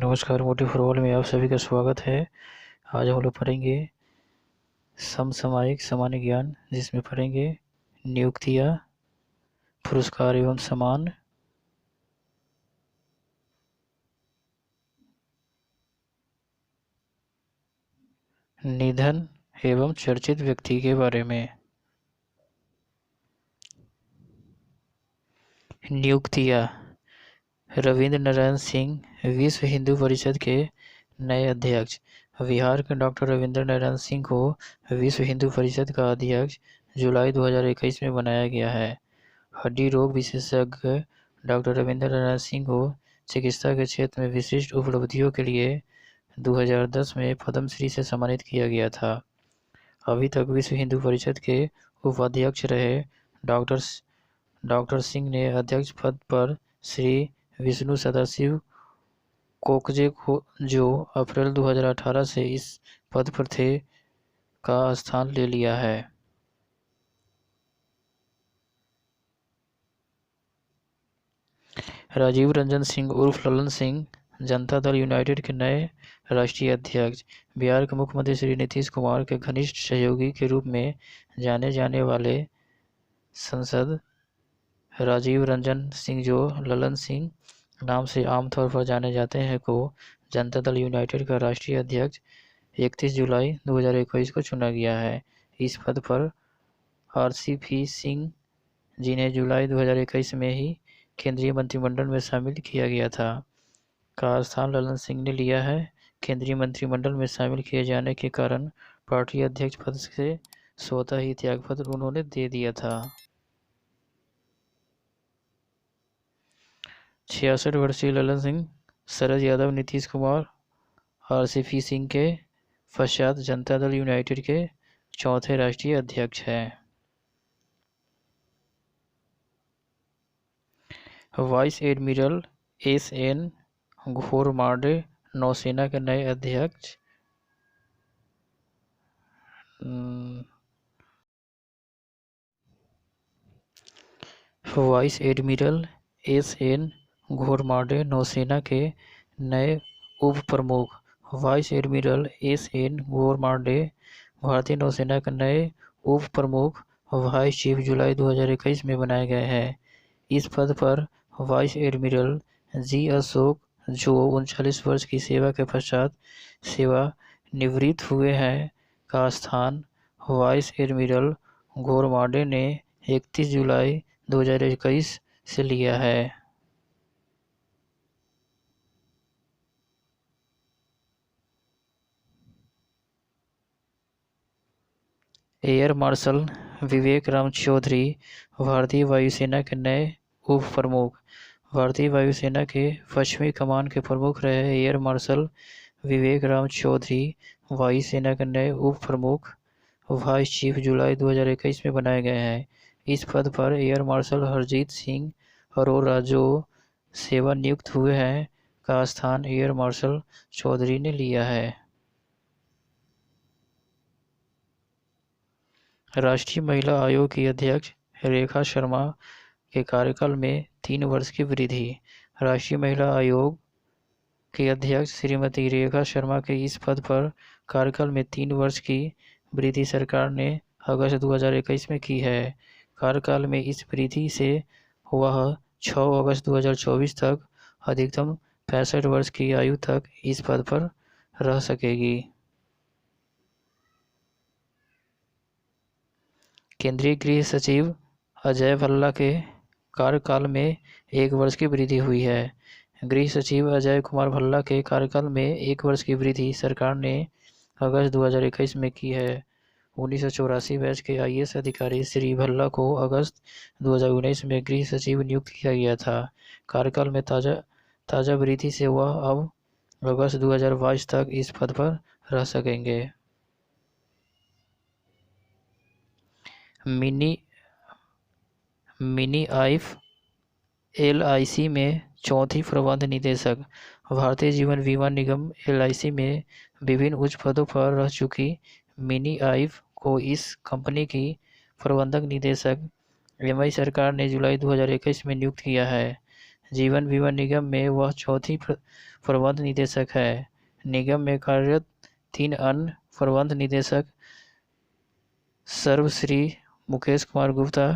नमस्कार, motive for all में आप सभी का स्वागत है। आज हम लोग पढ़ेंगे समसामयिक सामान्य ज्ञान, जिसमें पढ़ेंगे नियुक्तियाँ, पुरस्कार एवं सम्मान, निधन एवं चर्चित व्यक्ति के बारे में। नियुक्तियाँ। रविंद्र नारायण सिंह विश्व हिंदू परिषद के नए अध्यक्ष। बिहार के डॉक्टर रविंद्र नारायण सिंह को विश्व हिंदू परिषद का अध्यक्ष जुलाई 2021 में बनाया गया है। हड्डी रोग विशेषज्ञ डॉक्टर रविंद्र नारायण सिंह को चिकित्सा के क्षेत्र में विशिष्ट उपलब्धियों के लिए 2010 में पद्मश्री से सम्मानित किया गया था। अभी तक विश्व हिंदू परिषद के उपाध्यक्ष रहे डॉक्टर सिंह ने अध्यक्ष पद पर श्री विष्णु सदाशिव कोकजे को, जो अप्रैल 2018 से इस पद पर थे, का स्थान ले लिया है। राजीव रंजन सिंह उर्फ ललन सिंह जनता दल यूनाइटेड के नए राष्ट्रीय अध्यक्ष। बिहार के मुख्यमंत्री श्री नीतीश कुमार के घनिष्ठ सहयोगी के रूप में जाने जाने वाले सांसद राजीव रंजन सिंह, जो ललन सिंह नाम से आमतौर पर जाने जाते हैं, को जनता दल यूनाइटेड का राष्ट्रीय अध्यक्ष 31 जुलाई 2021 को चुना गया है। इस पद पर RCP सिंह, जिन्हें जुलाई 2021 में ही केंद्रीय मंत्रिमंडल में शामिल किया गया था, का स्थान ललन सिंह ने लिया है। केंद्रीय मंत्रिमंडल में शामिल किए जाने के कारण पार्टी अध्यक्ष पद से स्वतः ही त्यागपत्र उन्होंने दे दिया था। 66 वर्षीय ललन सिंह शरद यादव, नीतीश कुमार, RCP सिंह के पश्चात जनता दल यूनाइटेड के चौथे राष्ट्रीय अध्यक्ष हैं। वाइस एडमिरल SN घोरमाडे नौसेना के नए अध्यक्ष। वाइस एडमिरल SN घोरमाडे नौसेना के नए उप प्रमुख। वाइस एडमिरल SN घोरमाडे भारतीय नौसेना के नए उप प्रमुख वाइस चीफ जुलाई 2021 में बनाए गए हैं। इस पद पर वाइस एडमिरल G अशोक, जो 39 वर्ष की सेवा के पश्चात सेवानिवृत्त हुए हैं, का स्थान वाइस एडमिरल घोरमाडे ने 31 जुलाई 2021 से लिया है। एयर मार्शल विवेक राम चौधरी भारतीय वायुसेना के नए उप प्रमुख। भारतीय वायुसेना के पश्चिमी कमान के प्रमुख रहे एयर मार्शल विवेक राम चौधरी वायुसेना के नए उप प्रमुख वाइस चीफ जुलाई 2021 में बनाए गए हैं। इस पद पर एयर मार्शल हरजीत सिंह अरोरा, जो सेवानियुक्त हुए हैं, का स्थान एयर मार्शल चौधरी ने लिया है। राष्ट्रीय महिला आयोग की अध्यक्ष रेखा शर्मा के कार्यकाल में 3 वर्ष की वृद्धि। राष्ट्रीय महिला आयोग की अध्यक्ष श्रीमती रेखा शर्मा के इस पद पर कार्यकाल में 3 वर्ष की वृद्धि सरकार ने अगस्त 2021 में की है। कार्यकाल में इस वृद्धि से वह 6 अगस्त 2024 तक अधिकतम 65 वर्ष की आयु तक इस पद पर रह सकेगी। केंद्रीय गृह सचिव अजय भल्ला के कार्यकाल में 1 वर्ष की वृद्धि हुई है। गृह सचिव अजय कुमार भल्ला के कार्यकाल में 1 वर्ष की वृद्धि सरकार ने अगस्त 2021 में की है। 1984 बैच के IAS अधिकारी श्री भल्ला को अगस्त 2019 में गृह सचिव नियुक्त किया गया था। कार्यकाल में ताज़ा वृद्धि से वह अब अगस्त 2022 तक इस पद पर रह सकेंगे। मिनी आइफ LIC में चौथी प्रबंध निदेशक। भारतीय जीवन बीमा निगम LIC में विभिन्न उच्च पदों पर रह चुकी मिनी आइफ को इस कंपनी की प्रबंधक निदेशक MI सरकार ने जुलाई 2021 में नियुक्त किया है। जीवन बीमा निगम में वह चौथी प्रबंध निदेशक है। निगम में कार्यरत 3 अन्य प्रबंध निदेशक सर्वश्री मुकेश कुमार गुप्ता,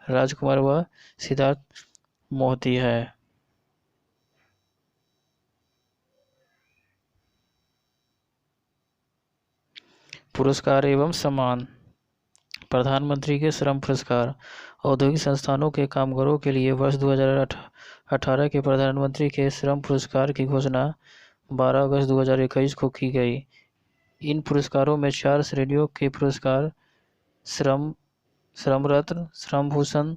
राजकुमार व सिद्धार्थ मोहती है। पुरस्कार एवं सम्मान। प्रधानमंत्री के श्रम पुरस्कार। औद्योगिक संस्थानों के कामगारों के लिए वर्ष 2018 के प्रधानमंत्री के श्रम पुरस्कार की घोषणा 12 अगस्त 2021 को की गई। इन पुरस्कारों में 4 श्रेणियों के पुरस्कार श्रम रत्न, श्रम भूषण,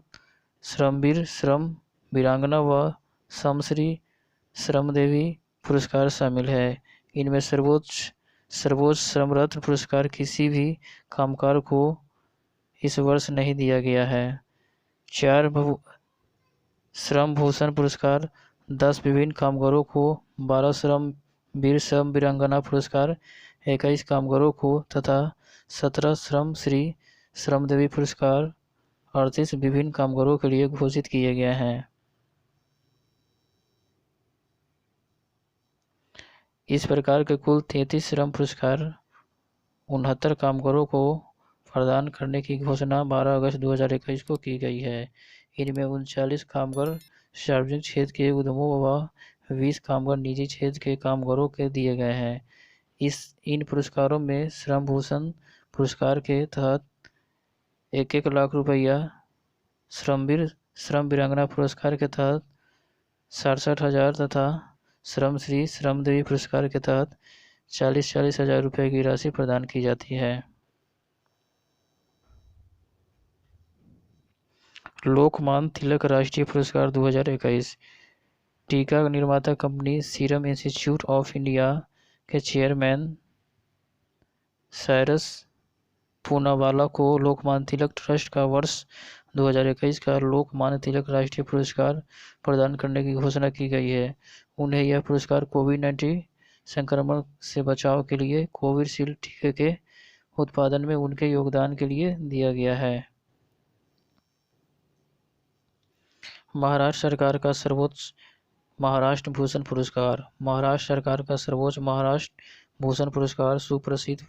श्रमवीर, श्रम वीरांगना व श्रमश्री श्रमदेवी पुरस्कार शामिल है। इनमें सर्वोच्च श्रम रत्न पुरस्कार किसी भी कामगार को इस वर्ष नहीं दिया गया है। 4 श्रम भूषण पुरस्कार 10 विभिन्न कामगारों को, 12 श्रम वीर श्रम वीरांगना पुरस्कार 21 कामगारों को तथा 17 श्रम श्री श्रमदेवी पुरस्कार 38 विभिन्न कामगारों के लिए घोषित किए गए हैं। इस प्रकार के कुल 33 श्रम पुरस्कार 69 कामगारों को प्रदान करने की घोषणा 12 अगस्त 2021 को की गई है। इनमें 39 कामगार सार्वजनिक क्षेत्र के उद्यमों व 20 कामगार निजी क्षेत्र के कामगारों के दिए गए हैं। इन पुरस्कारों में श्रम भूषण पुरस्कार के तहत 1-1 लाख रुपया, श्रमवीर श्रम वीरांगना पुरस्कार के तहत 67,000 तथा श्रमश्री श्रमदेवी पुरस्कार के तहत 40,000 रुपये की राशि प्रदान की जाती है। लोकमान्य तिलक राष्ट्रीय पुरस्कार 2021। टीका निर्माता company serum institute of India के चेयरमैन साइरस पूनावाला को लोकमान्य तिलक ट्रस्ट का वर्ष 2021 का लोकमान्य तिलक राष्ट्रीय पुरस्कार प्रदान करने की घोषणा की गई है। उन्हें यह पुरस्कार कोविड-19 संक्रमण से बचाव के लिए कोविशील्ड टीके के उत्पादन में उनके योगदान के लिए दिया गया है। महाराष्ट्र सरकार का सर्वोच्च महाराष्ट्र भूषण पुरस्कार। महाराष्ट्र सरकार का सर्वोच्च महाराष्ट्र भूषण पुरस्कार सुप्रसिद्ध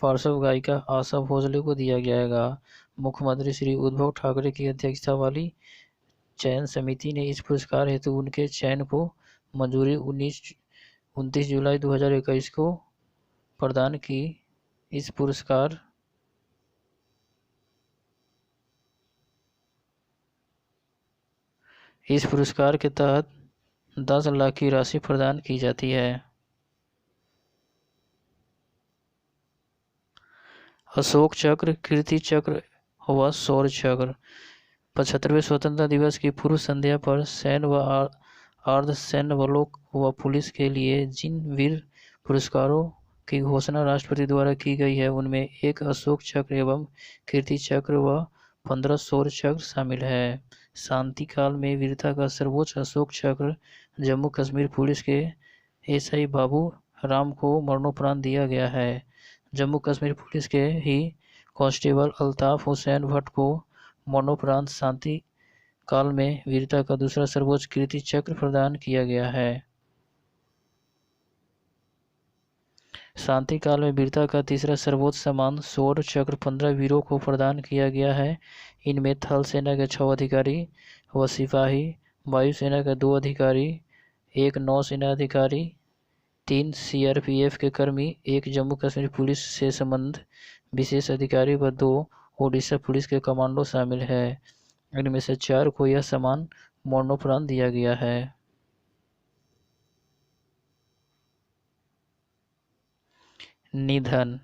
पार्श्व गायिका आशा भोसले को दिया जाएगा। मुख्यमंत्री श्री उद्धव ठाकरे की अध्यक्षता वाली चयन समिति ने इस पुरस्कार हेतु उनके चयन को मंजूरी 29 जुलाई 2021 को प्रदान की। इस पुरस्कार के तहत 10 लाख की राशि प्रदान की जाती है। अशोक चक्र, कीर्ति चक्र व शौर्य चक्र। 75वें स्वतंत्रता दिवस की पूर्व संध्या पर सैन्य व अर्ध सैन्य बलों व पुलिस के लिए जिन वीर पुरस्कारों की घोषणा राष्ट्रपति द्वारा की गई है उनमें 1 अशोक चक्र एवं कीर्ति चक्र व 15 शौर्य चक्र शामिल है। शांति काल में वीरता का सर्वोच्च अशोक चक्र जम्मू कश्मीर पुलिस के एसआई बाबू राम को मरणोपरांत दिया गया है। जम्मू कश्मीर पुलिस के ही कांस्टेबल अल्ताफ हुसैन भट्ट को मरणोपरांत शांति काल में वीरता का दूसरा सर्वोच्च कीर्ति चक्र प्रदान किया गया है। शांति काल में वीरता का तीसरा सर्वोच्च सम्मान शौर्य चक्र 15 वीरों को प्रदान किया गया है। इनमें थल सेना के 6 अधिकारी व सिपाही, वायुसेना के 2 अधिकारी, 1 नौसेना अधिकारी, 3 सीआरपीएफ के कर्मी, 1 जम्मू कश्मीर पुलिस से संबंध विशेष अधिकारी व 2 ओडिशा पुलिस के कमांडो शामिल है। इनमें से 4 को यह सम्मान मरणोपरांत दिया गया है। निधन।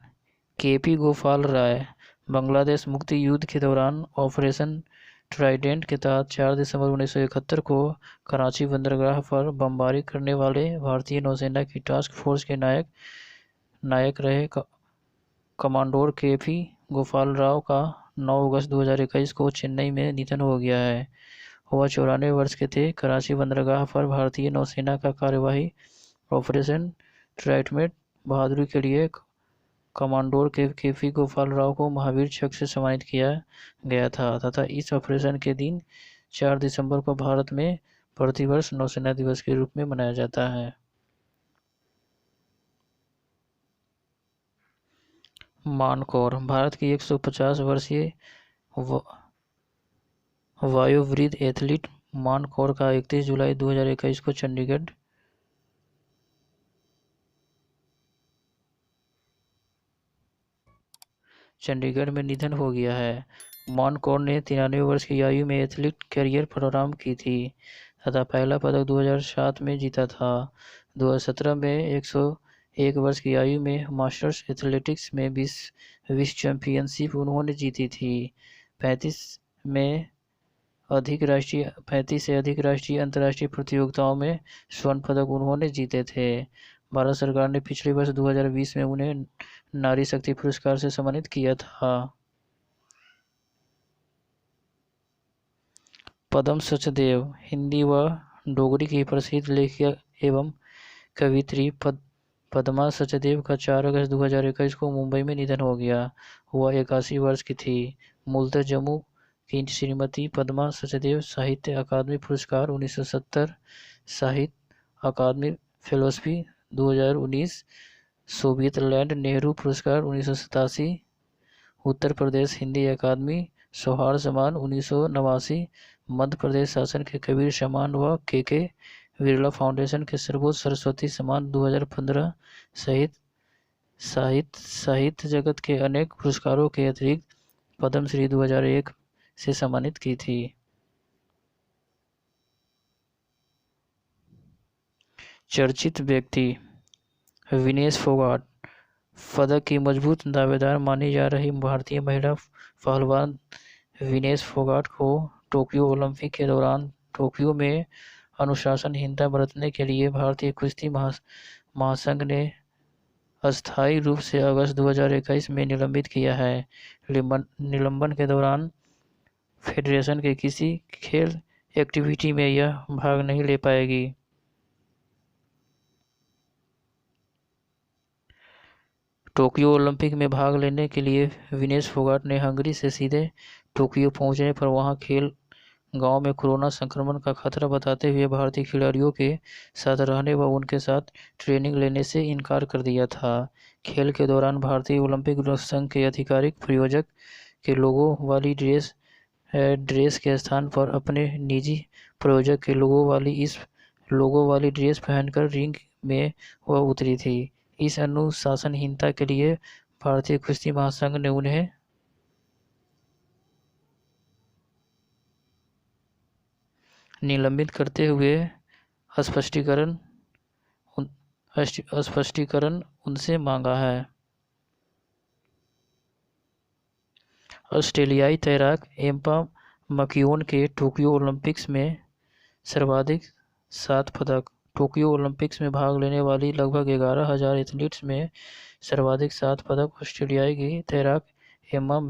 केपी गोपाल राय बांग्लादेश मुक्ति युद्ध के दौरान ऑपरेशन ट्राइडेंट के तहत 4 दिसंबर 1971 को कराची बंदरगाह पर बमबारी करने वाले भारतीय नौसेना की टास्क फोर्स के नायक रहे कमांडोर केपी गोपाल राव का 9 अगस्त 2021 को चेन्नई में निधन हो गया है। वह 94 वर्ष के थे। कराची बंदरगाह पर भारतीय नौसेना का कार्यवाही ऑपरेशन ट्राइडेंट बहादुरी के लिए कमांडोर केपी गोपाल राव को महावीर चक्र से सम्मानित किया गया था तथा इस ऑपरेशन के दिन 4 दिसंबर को भारत में प्रतिवर्ष नौसेना दिवस के रूप में मनाया जाता है। मानकोर भारत की 150 वर्षीय वायुवृद्ध एथलीट मानकोर का 31 जुलाई 2021 को चंडीगढ़ में निधन हो गया है। मानकोर ने 93 वर्ष की आयु में एथलीट करियर प्रारंभ की थी तथा पहला पदक 2007 में जीता था। 2017 में 101 वर्ष की आयु में मास्टर्स एथलेटिक्स में विश्व चैंपियनशिप उन्होंने जीती थी। 35 से अधिक राष्ट्रीय अंतर्राष्ट्रीय प्रतियोगिताओं में स्वर्ण पदक उन्होंने जीते थे। भारत सरकार ने पिछले वर्ष 2020 में उन्हें नारी शक्ति पुरस्कार से सम्मानित किया था। पद्म सचदेव हिंदी व डोगरी की प्रसिद्ध लेखिका एवं कवियत्री पद्मा सचदेव का 4 अगस्त 2021 को मुंबई में निधन हो गया। वह 81 वर्ष की थी। मूलतः जम्मू की श्रीमती पद्मा सचदेव साहित्य अकादमी पुरस्कार 1970, साहित्य अकादमी फेलोशिप 2019, सोवियत लैंड नेहरू पुरस्कार 1987, उत्तर प्रदेश हिंदी अकादमी सौहार्द सम्मान 1989, मध्य प्रदेश शासन के कबीर सम्मान व के बिरला फाउंडेशन के सर्वोच्च सरस्वती सम्मान 2015 सहित साहित्य जगत के अनेक पुरस्कारों के अतिरिक्त पद्मश्री 2001 से सम्मानित की थी। चर्चित व्यक्ति विनेश फोगाट पदक की मजबूत दावेदार मानी जा रही भारतीय महिला पहलवान विनेश फोगाट को टोक्यो ओलंपिक के दौरान टोक्यो में अनुशासनहीनता बरतने के लिए भारतीय कुश्ती महासंघ ने अस्थायी रूप से अगस्त 2021 में निलंबित किया है। निलंबन के दौरान फेडरेशन के किसी खेल एक्टिविटी में यह भाग नहीं ले पाएगी। टोक्यो ओलंपिक में भाग लेने के लिए विनेश फोगाट ने हंगरी से सीधे टोक्यो पहुंचने पर वहां खेल गांव में कोरोना संक्रमण का खतरा बताते हुए भारतीय खिलाड़ियों के साथ रहने व उनके साथ ट्रेनिंग लेने से इनकार कर दिया था। खेल के दौरान भारतीय ओलंपिक संघ के आधिकारिक प्रायोजक के लोगो वाली ड्रेस के स्थान पर अपने निजी प्रायोजक के लोगो वाली ड्रेस पहनकर रिंग में वह उतरी थी। इस अनुशासनहीनता के लिए भारतीय कुश्ती महासंघ ने उन्हें निलंबित करते हुए स्पष्टीकरण उनसे मांगा है। ऑस्ट्रेलियाई तैराक एम्मा मैक्यून के टोक्यो ओलंपिक्स में सर्वाधिक 7 पदक। टोक्यो ओलंपिक्स में भाग लेने वाली लगभग 11,000 एथलीट्स में सर्वाधिक 7 पदक ऑस्ट्रेलियाई की तैराक एम्मा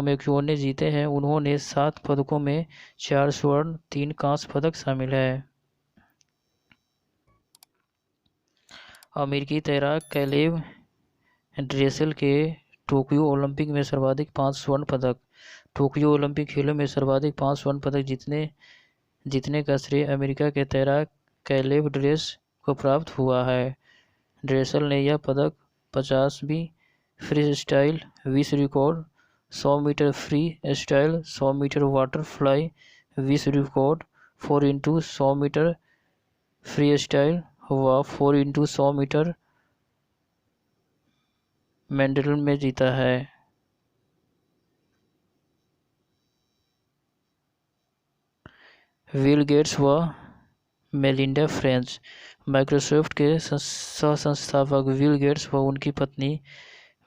मैक्यून ने जीते हैं। उन्होंने 7 पदकों में 4 स्वर्ण 3 कांस्य पदक शामिल है। अमेरिकी तैराक कैलेब ड्रेसेल के टोक्यो ओलंपिक में सर्वाधिक 5 स्वर्ण पदक। टोक्यो ओलंपिक खेलों में सर्वाधिक 5 स्वर्ण पदक जीतने का श्रेय अमेरिका के तैराक कैलेब ड्रेस को प्राप्त हुआ है। ड्रेसेल ने यह पदक 50वीं फ्री स्टाइल विश्व record, 100 metre free style, 100 metre वाटरफ्लाई विश्व record, 4x100 metre free style व 4x100 मीटर मेडल में जीता है। बिल गेट्स व मेलिंडा फ्रेंच माइक्रोसॉफ्ट के सह-संस्थापक बिल गेट्स व उनकी पत्नी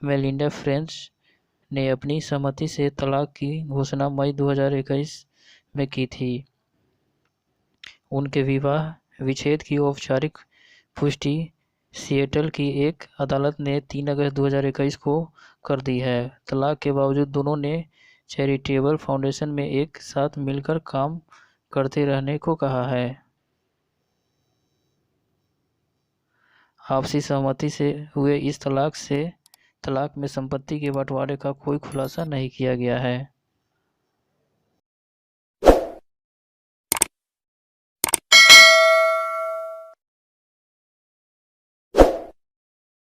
मेलिंडा फ्रेंच ने अपनी सहमति से तलाक की घोषणा मई 2021 में की थी। उनके विवाह विच्छेद की औपचारिक पुष्टि सिएटल की एक अदालत ने 3 अगस्त 2021 को कर दी है। तलाक के बावजूद दोनों ने चैरिटेबल फाउंडेशन में एक साथ मिलकर काम करते रहने को कहा है। आपसी सहमति से हुए इस तलाक में संपत्ति के बंटवारे का कोई खुलासा नहीं किया गया है।